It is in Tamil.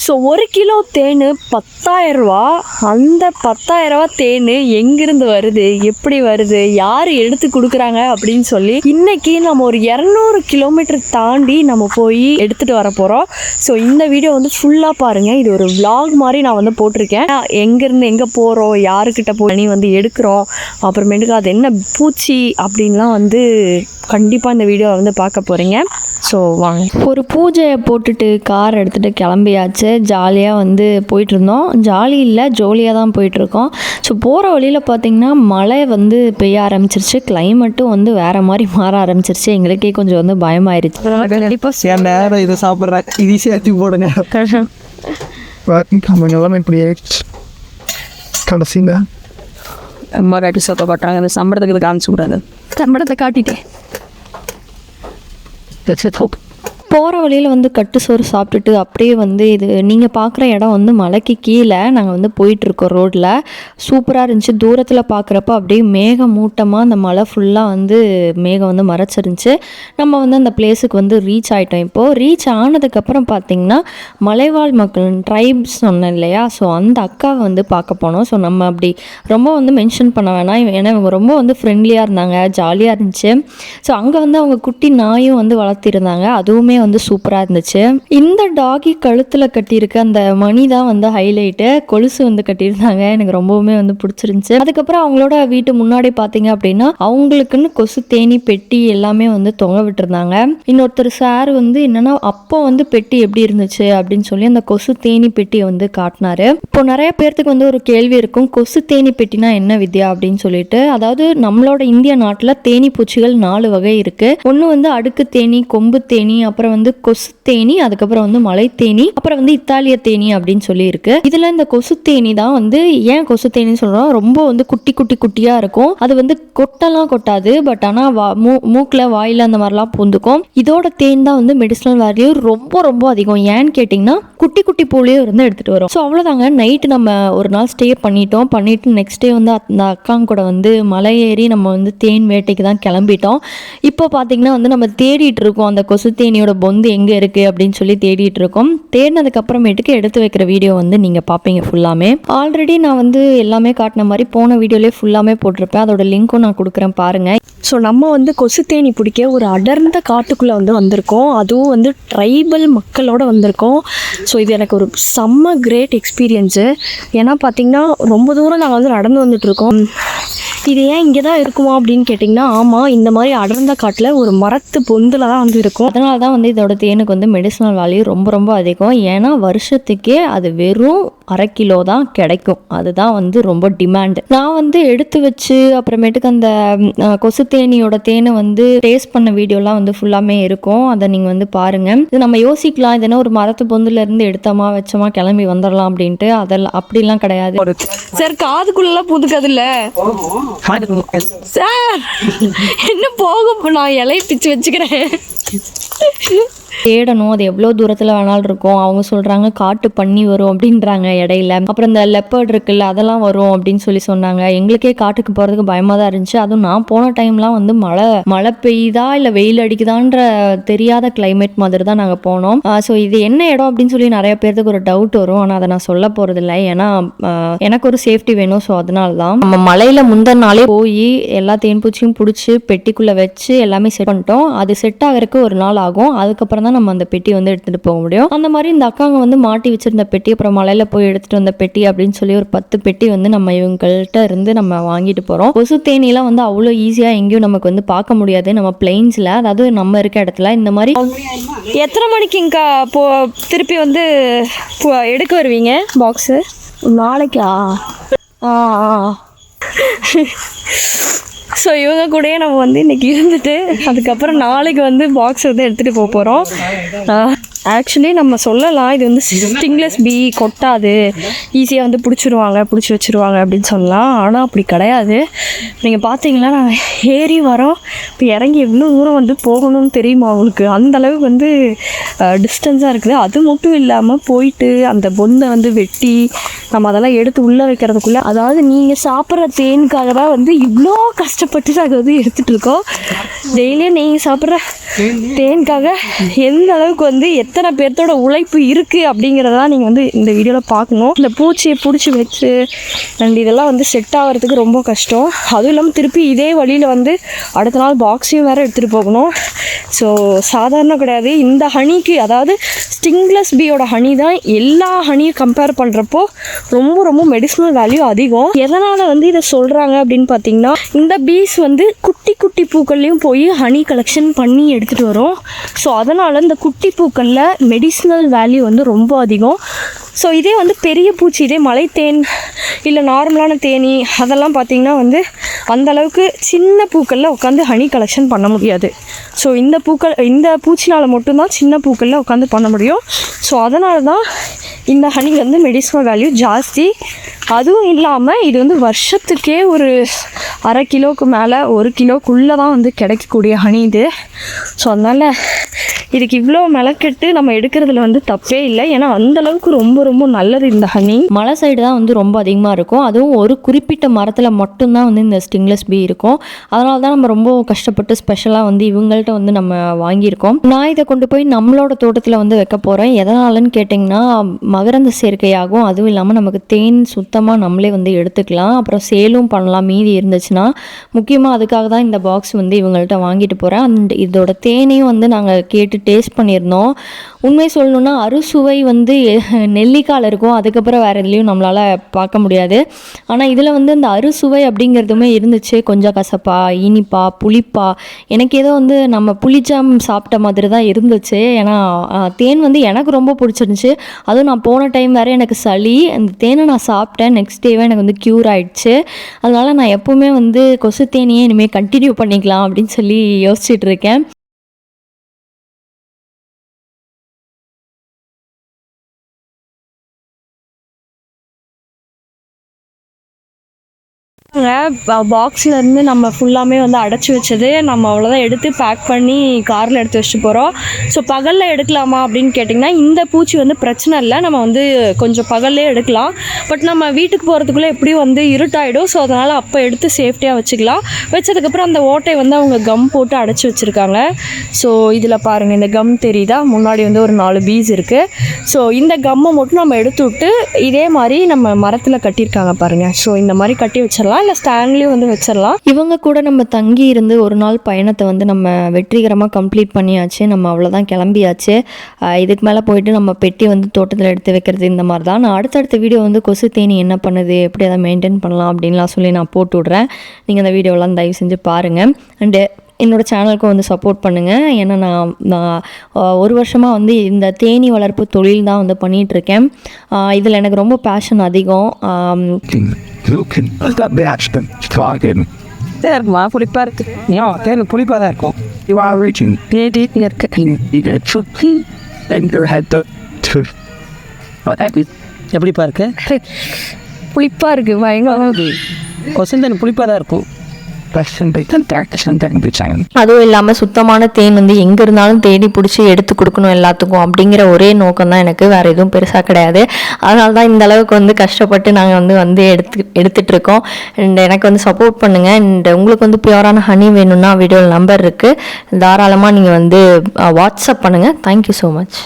ஸோ 1 கிலோ தேன் 10,000 ரூபா. அந்த 10,000 ரூபா தேன் எங்கிருந்து வருது, எப்படி வருது, யார் எடுத்து கொடுக்குறாங்க அப்படின்னு சொல்லி இன்னைக்கு நம்ம ஒரு 200 கிலோமீட்டர் தாண்டி நம்ம போய் எடுத்துகிட்டு வர போகிறோம். ஸோ இந்த வீடியோ வந்து ஃபுல்லாக பாருங்கள். இது ஒரு vlog மாதிரி நான் வந்து போட்டிருக்கேன். எங்கேருந்து எங்கே போகிறோம், யாருக்கிட்ட போய் வந்து எடுக்கிறோம், அப்புறமேட்டுக்கு அது என்ன பூச்சி அப்படின்லாம் வந்து கண்டிப்பாக இந்த வீடியோ வந்து பார்க்க போகிறீங்க. ஸோ வாங்க. ஒரு பூஜையை போட்டுட்டு கார் எடுத்துகிட்டு கிளம்பியாச்சு. ஜாலியாக வந்து போயிட்டுருந்தோம். ஜாலி இல்லை, ஜோலியாக தான் போயிட்டுருக்கோம். ஸோ போகிற வழியில் பார்த்திங்கன்னா மழை வந்து பெய்ய ஆரம்பிச்சிருச்சு. கிளைமேட்டும் வந்து வேறு மாதிரி மாற ஆரம்பிச்சிருச்சு. எங்களுக்கே கொஞ்சம் வந்து பயமாயிருச்சு. கண்டிப்பாக நேரம் இதை சாப்பிட்றேன், இது ஈஸியாக எடுத்து போடுங்க. இப்படி கடைசியில் அம்மா காட்டி சொத்தப்பட்டாங்க. அந்த சம்பளத்துக்கு இது காமிச்சு விடாது. சம்பளத்தை காட்டிட்டேன். போகிற வழியில் வந்து கட்டு சோறு சாப்பிட்டுட்டு அப்படியே வந்து இது நீங்கள் பார்க்குற இடம் வந்து மலைக்கு கீழே நாங்கள் வந்து போயிட்டுருக்கோம். ரோட்டில் சூப்பராக இருந்துச்சு. தூரத்தில் பார்க்குறப்ப அப்படியே மேக மூட்டமாக அந்த மலை ஃபுல்லாக வந்து மேகம் வந்து மறைச்சிருந்துச்சு. நம்ம வந்து அந்த பிளேஸுக்கு வந்து ரீச் ஆகிட்டோம். இப்போது ரீச் ஆனதுக்கப்புறம் பார்த்திங்கன்னா மலைவாழ் மக்கள் ட்ரைப்ஸ் சொன்னேன் இல்லையா, ஸோ அந்த அக்காவை வந்து பார்க்க போனோம். ஸோ நம்ம அப்படி ரொம்ப வந்து மென்ஷன் பண்ண வேணாம், ஏன்னா இவங்க ரொம்ப வந்து ஃப்ரெண்ட்லியாக இருந்தாங்க, ஜாலியாக இருந்துச்சு. ஸோ அங்கே வந்து அவங்க குட்டி நாயும் வந்து வளர்த்திருந்தாங்க. அதுவுமே வந்து சூப்பராக இருந்துச்சு. இந்த டாகி கழுத்தில் கட்டியிருக்க அந்த மணி தான் வந்து ஹைலைட்டு. கொலுசு வந்து கட்டியிருந்தாங்க. எனக்கு ரொம்பவுமே வந்து பிடிச்சிருந்துச்சு. அதுக்கப்புறம் அவங்களோட வீட்டு முன்னாடி பார்த்தீங்க அப்படின்னா அவங்களுக்குன்னு கொசு தேனி பெட்டி எல்லாமே வந்து தொங்க விட்டுருந்தாங்க. இன்னொருத்தர் சார் வந்து என்னன்னா அப்போ வந்து பெட்டி எப்படி இருந்துச்சு அப்படின்னு சொல்லி அந்த கொசு தேனி பெட்டியை வந்து காட்டினாரு. இப்போ நிறைய பேர்த்துக்கு வந்து ஒரு கேள்வி இருக்கும், கொசு தேனி பெட்டினா என்ன வித்யா அப்படின்னு சொல்லிட்டு. அதாவது நம்மளோட இந்திய நாட்டில் தேனி பூச்சிகள் 4 வகை இருக்கு. ஒன்று வந்து அடுக்கு தேனி, கொம்பு தேனி, அப்புறம் வந்து கொசு தேனி, அதுக்கப்புறம் வந்து மலை தேனி, அப்புறம் வந்து இத்தாலிய தேனி அப்படின்னு சொல்லி இருக்கு. இதுல இந்த கொசு தேனி தான் வந்து ஏன் கொசு தேனின்னு சொல்றோம், ரொம்ப வந்து குட்டி குட்டி குட்டியா இருக்கும். அது வந்து கொட்டெல்லாம் கொட்டாது, பட் ஆனா மூக்குல வாயில அந்த மாதிரிலாம் பூந்துக்கும். இதோட தேன் தான் வந்து மெடிசனல் வேல்யூ ரொம்ப ரொம்ப அதிகம். ஏன்னு கேட்டிங்கன்னா குட்டி குட்டி பூலையும் இருந்து எடுத்துட்டு வரும். ஸோ அவ்வளோதாங்க. நைட்டு நம்ம ஒரு நாள் ஸ்டே பண்ணிட்டு நெக்ஸ்ட் டே வந்து அந்த அக்காங்க கூட வந்து மலை ஏறி நம்ம வந்து தேன் வேட்டைக்கு தான் கிளம்பிட்டோம். இப்போ பார்த்தீங்கன்னா வந்து நம்ம தேடிட்டு இருக்கோம் அந்த கொசு தேனியோட பொந்து எங்கே இருக்குது அப்படின்னு சொல்லி தேடிட்டு இருக்கோம். தேடினதுக்கு அப்புறமேட்டுக்கு எடுத்து வைக்கிற வீடியோ வந்து நீங்கள் பார்ப்பீங்க ஃபுல்லாமே. ஆல்ரெடி நான் வந்து எல்லாமே காட்டின மாதிரி போன வீடியோலேயே ஃபுல்லாமே போட்டிருப்பேன். அதோட லிங்க்கும் நான் கொடுக்குறேன் பாருங்கள். ஸோ நம்ம வந்து கொசு தேனி பிடிக்க ஒரு அடர்ந்த காட்டுக்குள்ளே வந்து வந்திருக்கோம். அதுவும் வந்து ட்ரைபல் மக்களோட வந்திருக்கோம். ஸோ இது எனக்கு ஒரு செம்ம கிரேட் எக்ஸ்பீரியன்ஸு. ஏன்னா பார்த்திங்கன்னா ரொம்ப தூரம் நாங்கள் வந்து நடந்து வந்துட்டுருக்கோம். இது ஏன் இங்கே தான் இருக்குமா அப்படின்னு கேட்டிங்கன்னா, ஆமாம், இந்த மாதிரி அடர்ந்த காட்டில் ஒரு மரத்து பொந்தில் தான் வந்து இருக்கும். அதனால தான் வந்து இதோட தேனுக்கு வந்து மெடிசனல் வேல்யூ ரொம்ப ரொம்ப அதிகம். ஏன்னா வருஷத்துக்கே அது வெறும் 1/2 கிலோ தான் கிடைக்கும். அதுதான் வந்து ரொம்ப டிமாண்டு. நான் வந்து எடுத்து வச்சு அப்புறமேட்டுக்கு அந்த கொசு தேனியோட தேனை வந்து டேஸ்ட் பண்ண வீடியோலாம் வந்து ஃபுல்லாமே இருக்கும். அதை நீங்கள் வந்து பாருங்கள். இது நம்ம யோசிக்கலாம், இது என்ன ஒரு மரத்து பொந்துலேருந்து எடுத்தோமா வச்சோமா கிளம்பி வந்துடலாம் அப்படின்ட்டு. அதெல்லாம் அப்படிலாம் கிடையாது. சார் காதுக்குள்ளெல்லாம் புதுக்கது இல்லை சார், என்ன போக நான் இலையை பிச்சு வச்சுக்கிறேன். தேடணும், அது எவ்வளோ தூரத்தில் வேணாலும் இருக்கும். அவங்க சொல்கிறாங்க காட்டு பண்ணி வரும் அப்படின்றாங்க இடையில. அப்புறம் இந்த லெப்பர்ட் இருக்குல்ல அதெல்லாம் வரும் அப்படின்னு சொல்லி சொன்னாங்க. எங்களுக்கே காட்டுக்கு போகிறதுக்கு பயமாக தான் இருந்துச்சு. அதுவும் நான் போன டைம்லாம் வந்து மழை பெய்யுதா இல்லை வெயில் அடிக்குதான்ற தெரியாத கிளைமேட் மாதிரி தான் நாங்கள் போனோம். ஸோ இது என்ன இடம் அப்படின்னு சொல்லி நிறைய பேருக்கு ஒரு டவுட் வரும். ஆனால் அதை நான் சொல்ல போகிறதில்ல, ஏன்னா எனக்கு ஒரு சேஃப்டி வேணும். ஸோ அதனால தான் நம்ம மலையில் முந்தின நாளே போய் எல்லா தேன்பூச்சியும் பிடிச்சி பெட்டிக்குள்ளே வச்சு எல்லாமே செட் பண்ணிட்டோம். அது செட் ஆகிறதுக்கு ஒரு நாள் ஆகும். அதுக்கப்புறம் தான் நம்ம அந்த பெட்டி வந்து எடுத்துகிட்டு போக முடியும். அந்த மாதிரி இந்த அக்காங்க வந்து மாட்டி வச்சிருந்த பெட்டி, அப்புறம் மலையில் போய் எடுத்துகிட்டு வந்த பெட்டி அப்படின்னு சொல்லி ஒரு 10 பெட்டி வந்து நம்ம இவங்கள்ட்ட இருந்து நம்ம வாங்கிட்டு போகிறோம். கொசு தேனிலாம் வந்து அவ்வளோ ஈஸியாக எங்கேயும் நமக்கு வந்து பார்க்க முடியாது நம்ம பிளெயின்ஸில், அதாவது நம்ம இருக்க இடத்துல. இந்த மாதிரி எத்தனை மணிக்கு இங்கே திருப்பி வந்து எடுக்க வருவீங்க பாக்ஸு? நாளைக்கா? ஸோ இவங்க கூடயே நம்ம வந்து இன்றைக்கி இருந்துட்டு அதுக்கப்புறம் நாளைக்கு வந்து பாக்ஸ் வந்து எடுத்துகிட்டு போக போகிறோம். ஆக்சுவலி நம்ம சொல்லலாம் இது வந்து ஸ்டிங்லெஸ் பீ, கொட்டாது, ஈஸியாக வந்து பிடிச்சி வச்சுருவாங்க அப்படின்னு சொல்லலாம். ஆனால் அப்படி கிடையாது. நீங்கள் பார்த்தீங்களா நாங்கள் ஏறி வரோம், இப்போ இறங்கி எவ்வளோ தூரம் வந்து போகணும்னு தெரியுமா அவங்களுக்கு? அந்தளவுக்கு வந்து டிஸ்டன்ஸாக இருக்குது. அது மட்டும் இல்லாமல் போயிட்டு அந்த பொந்தை வந்து வெட்டி நம்ம அதெல்லாம் எடுத்து உள்ளே வைக்கிறதுக்குள்ளே, அதாவது நீங்கள் சாப்பிட்ற தேனுக்காக தான் வந்து இவ்வளோ கஷ்டப்பட்டு நாங்கள் வந்து எடுத்துகிட்டு இருக்கோம். டெய்லியும் நீங்கள் சாப்பிட்ற தேனுக்காக எந்த அளவுக்கு வந்து எத்தனை பேர்த்தோட உழைப்பு இருக்குது அப்படிங்கிறதான் நீங்கள் வந்து இந்த வீடியோவில் பார்க்கணும். இந்த பூச்சியை பிடிச்சி வச்சு அண்ட் இதெல்லாம் வந்து செட் ஆகிறதுக்கு ரொம்ப கஷ்டம். அதுவும் இல்லாமல் திருப்பி இதே வழியில் வந்து அடுத்த நாள் பாக்ஸையும் வேறு எடுத்துகிட்டு போகணும். ஸோ சாதாரணம் கிடையாது. இந்த ஹனிக்கு, அதாவது ஸ்டிங்லெஸ் பீயோட ஹனி தான் எல்லா ஹனியும் கம்பேர் பண்ணுறப்போ ரொம்ப ரொம்ப மெடிசினல் வேல்யூ அதிகம். எதனால் வந்து இதை சொல்கிறாங்க அப்படின்னு பார்த்தீங்கன்னா, இந்த பீஸ் வந்து குட்டி குட்டி பூக்கள்லையும் போய் ஹனி கலெக்ஷன் பண்ணி எடுத்துகிட்டு வரும். ஸோ அதனால் இந்த குட்டி பூக்களில் மெடிசினல் வேல்யூ வந்து ரொம்ப அதிகம். ஸோ இதே வந்து பெரிய பூச்சி, இதே மலைத்தேன் இல்லை நார்மலான தேனி அதெல்லாம் பார்த்திங்கன்னா வந்து அந்தளவுக்கு சின்ன பூக்களில் உட்காந்து ஹனி கலெக்ஷன் பண்ண முடியாது. ஸோ இந்த பூச்சினால் மட்டும்தான் சின்ன பூக்களில் உட்காந்து பண்ண முடியும். ஸோ அதனால தான் இந்த ஹனி வந்து மெடிசினல் வேல்யூ ஜாஸ்தி. அதுவும் இல்லாமல் இது வந்து வருஷத்துக்கே ஒரு 1/2 கிலோவுக்கு மேலே 1 கிலோக்குள்ளே தான் வந்து கிடைக்கக்கூடிய ஹனி இது. ஸோ அதனால் இதுக்கு இவ்வளோ மெனக்கெட்டு நம்ம எடுக்கிறதுல வந்து தப்பே இல்லை. ஏன்னா அந்தளவுக்கு ரொம்ப ரொம்ப நல்லது இந்த ஹனி. மலை சைடு தான் வந்து ரொம்ப அதிகமாக இருக்கும். அதுவும் ஒரு குறிப்பிட்ட மரத்தில் மட்டும்தான் வந்து இந்த ஸ்டிங்லெஸ் பீ இருக்கும். அதனால தான் நம்ம ரொம்ப கஷ்டப்பட்டு ஸ்பெஷலாக வந்து இவங்கள்ட்ட வந்து நம்ம வாங்கியிருக்கோம். நான் இதை கொண்டு போய் நம்மளோட தோட்டத்தில் வந்து வைக்க போகிறேன். எதனாலன்னு கேட்டிங்கன்னா, மகரந்த சேர்க்கையாகும். அதுவும் இல்லாமல் நமக்கு தேன் சுத்தமாக நம்மளே வந்து எடுத்துக்கலாம். அப்புறம் சேலும் பண்ணலாம் மீதி இருந்துச்சுன்னா. முக்கியமாக அதுக்காக தான் இந்த பாக்ஸ் வந்து இவங்கள்ட்ட வாங்கிட்டு போகிறேன். அண்ட் இதோட தேனையும் வந்து நாங்கள் கேட்டு டேஸ்ட் பண்ணியிருந்தோம். உண்மை சொல்லணுன்னா அறுசுவை வந்து நெல்லிக்காயில் இருக்கும். அதுக்கப்புறம் வேறு எதுலேயும் நம்மளால் பார்க்க முடியாது. ஆனால் இதில் வந்து இந்த அறுசுவை அப்படிங்கிறதுமே இருந்துச்சு. கொஞ்சம் கசப்பா, இனிப்பா, புளிப்பா, எனக்கு ஏதோ வந்து நம்ம புளிச்சாம் சாப்பிட்ட மாதிரி தான் இருந்துச்சு. ஏன்னா தேன் வந்து எனக்கு ரொம்ப பிடிச்சிருந்துச்சு. அதுவும் நான் போன டைம் வேறு எனக்கு சளி, அந்த தேனை நான் சாப்பிட்டேன். நெக்ஸ்ட் டேவே எனக்கு வந்து க்யூர் ஆகிடுச்சு. அதனால் நான் எப்போவுமே வந்து கொசு தேனியே இனிமேல் கண்டினியூ பண்ணிக்கலாம் அப்படின்னு சொல்லி யோசிச்சுட்டு இருக்கேன். பாக்ஸ்லேருந்து நம்ம ஃபுல்லாமே வந்து அடைச்சி வச்சது நம்ம அவ்வளோதான் எடுத்து பேக் பண்ணி காரில் எடுத்து வச்சுட்டு போகிறோம். ஸோ பகலில் எடுக்கலாமா அப்படின்னு கேட்டிங்கன்னா, இந்த பூச்சி வந்து பிரச்சனை இல்லை, நம்ம வந்து கொஞ்சம் பகல்லே எடுக்கலாம். பட் நம்ம வீட்டுக்கு போகிறதுக்குள்ளே எப்படியும் வந்து இருட்டாயிடும். ஸோ அதனால் அப்போ எடுத்து சேஃப்டியாக வச்சுக்கலாம். வச்சதுக்கப்புறம் அந்த ஓட்டை வந்து அவங்க கம் போட்டு அடைச்சி வச்சுருக்காங்க. ஸோ இதில் பாருங்கள், இந்த கம் தெரியுதா, முன்னாடி வந்து ஒரு 4 பீஸ் இருக்குது. ஸோ இந்த கம்மை மட்டும் நம்ம எடுத்து விட்டு இதே மாதிரி நம்ம மரத்தில் கட்டியிருக்காங்க பாருங்கள். ஸோ இந்த மாதிரி கட்டி வச்சிடலாம், இல்லை ஸ்டாண்ட்லேயும் வந்து வச்சிடலாம். இவங்க கூட நம்ம தங்கி இருந்து ஒரு நாள் பயணத்தை வந்து நம்ம வெற்றிகரமாக கம்ப்ளீட் பண்ணியாச்சு. நம்ம அவ்வளோதான் கிளம்பியாச்சு. இதுக்கு மேலே போயிட்டு நம்ம பெட்டி வந்து தோட்டத்தில் எடுத்து வைக்கிறது இந்த மாதிரி தான். நான் அடுத்தடுத்த வீடியோ வந்து கொசு தேனி என்ன பண்ணுது, எப்படி அதை மெயின்டைன் பண்ணலாம் அப்படின்லாம் சொல்லி நான் போட்டு விட்றேன். நீங்கள் அந்த வீடியோலாம் தயவு செஞ்சு பாருங்கள். அண்டு என்னோடய சேனலுக்கும் வந்து சப்போர்ட் பண்ணுங்கள். ஏன்னா நான் 1 வருஷமாக வந்து இந்த தேனி வளர்ப்பு தொழில் தான் வந்து பண்ணிகிட்ருக்கேன். இதில் எனக்கு ரொம்ப பேஷன் அதிகம். இருக்குமா புளிப்பாக இருக்குது. ஏன் தேன் புளிப்பாக தான் இருக்கும். எப்படிப்பா இருக்கு? புளிப்பாக இருக்குது, பயங்கரமாக. கொசந்தன் புளிப்பாக தான் இருக்கும். அதுவும் இல்லாமல் சுத்தமான தேன் வந்து எங்கே இருந்தாலும் தேடி பிடிச்சி எடுத்து கொடுக்கணும் எல்லாத்துக்கும் அப்படிங்கிற ஒரே நோக்கம் தான் எனக்கு. வேறு எதுவும் பெருசாக கிடையாது. அதனால தான் இந்த அளவுக்கு வந்து கஷ்டப்பட்டு நாங்கள் வந்து எடுத்துகிட்ருக்கோம். அண்ட் எனக்கு வந்து சப்போர்ட் பண்ணுங்கள். அண்ட் உங்களுக்கு வந்து பியூரான ஹனி வேணும்னா வீடியோவில் நம்பர் இருக்குது, தாராளமாக நீங்கள் வந்து வாட்ஸ்அப் பண்ணுங்கள். Thank you so much.